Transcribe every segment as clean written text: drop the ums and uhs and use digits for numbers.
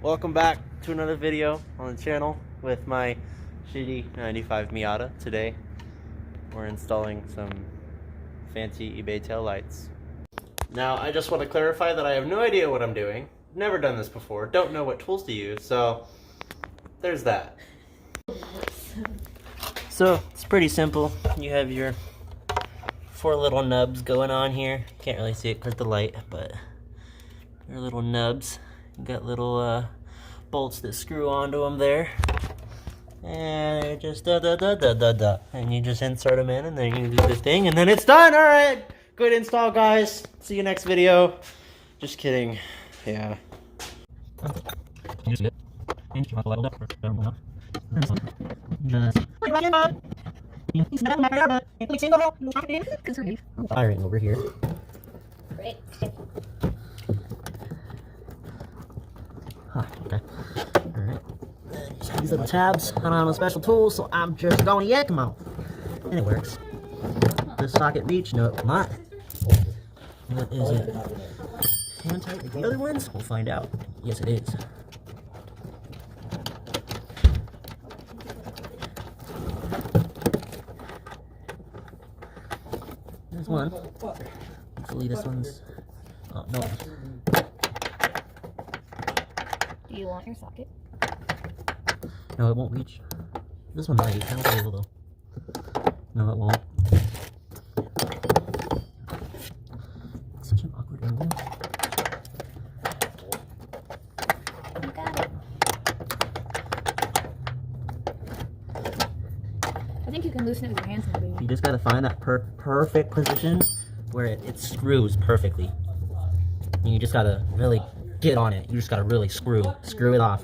Welcome back to another video on the channel with my shitty 95 Miata. Today we're installing some fancy eBay tail lights. Now I just want to clarify that I have no idea what I'm doing. Never done this before, don't know what tools to use, so there's that. So it's pretty simple. You have your 4 little nubs going on here. Can't really see it because of the light, but they're little nubs. You got little bolts that screw onto them there, and they're just and you just insert them in, and then you do this thing, and then it's done. All right, good install, guys. See you next video. Just kidding. Yeah. Firing over here. Great. Huh, okay. Alright. These little tabs. I don't have no special tools, so I'm just gonna yank them out. And it works. Does socket reach? No, it not. What is it? Hand tight like the other ones? We'll find out. Yes, it is. There's one. Hopefully this one's... Oh, no. Do you want your socket? No, it won't reach. This one might. I don't be able to. No, it won't. It's such an awkward angle. You got it. I think you can loosen it with your hands, maybe. You just gotta find that perfect position where it screws perfectly. And you just gotta really get on it. You just gotta really screw it off.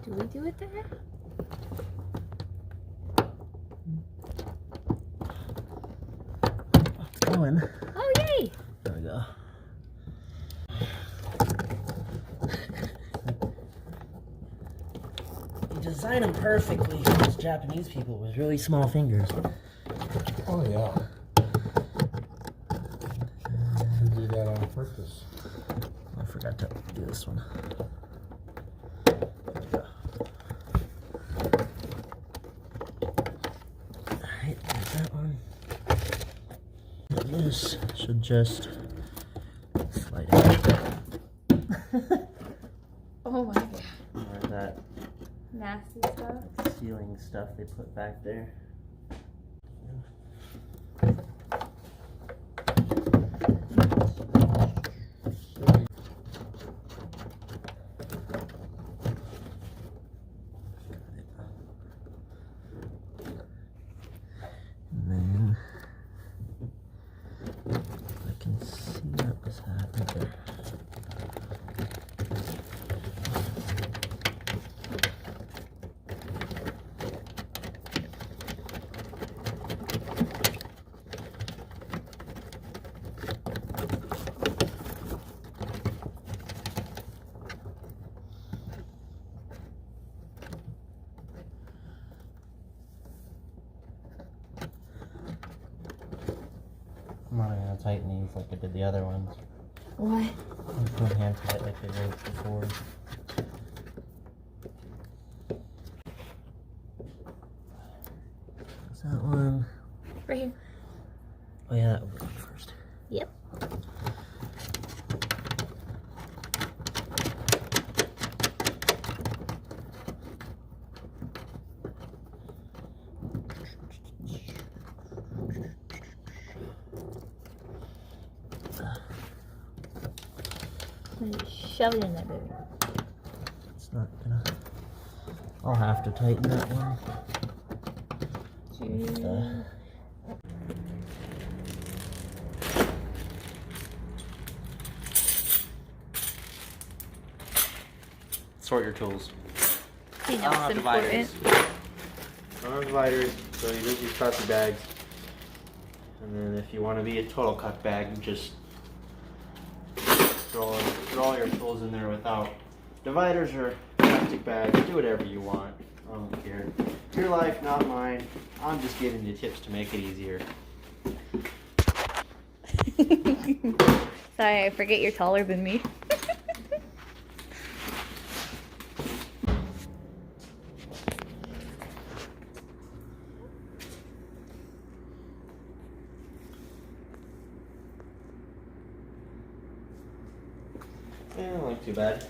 Do we do it there? It's going. Oh, yay! There we go. You design them perfectly for those Japanese people with really small fingers. Oh yeah. You do that on purpose. I forgot to do this one. Alright, there's that one. And this should just slide out. Oh my god. Or that Nasty stuff. ceiling stuff they put back there. And then I can see what was happening there. I'm not gonna tighten these like I did the other ones. What? I'm just gonna hand tight like they were before. Is that one? Right here. Oh yeah, that one went first. Yep. And shove it in there, baby. It's not gonna. I'll have to tighten that one. Jeez. Sort your tools. You know, I don't have it's dividers. important. I don't have dividers, so you just use plastic bags. And then if you want to be a total cuck bag, you just throw all your tools in there without dividers or plastic bags, do whatever you want. I don't care. Your life, not mine. I'm just giving you tips to make it easier. Sorry, I forget you're taller than me. Yeah, don't look too bad.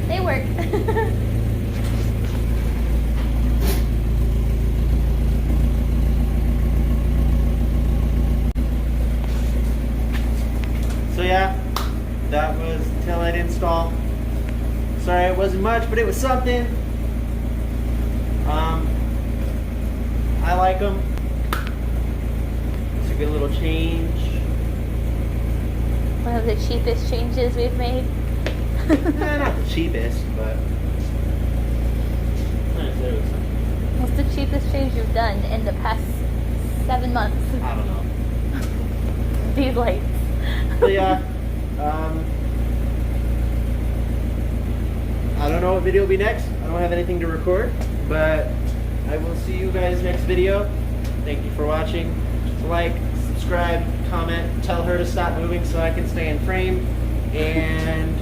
They work. So yeah, that was the taillight install. Sorry it wasn't much, but it was something. I like them. It's a good little change. One of the cheapest changes we've made. Not the cheapest, but What's the cheapest change you've done in the past 7 months? I don't know. These lights. But yeah, I don't know what video will be next. I don't have anything to record, but I will see you guys next video. Thank you for watching. Like, subscribe, comment, tell her to stop moving so I can stay in frame, and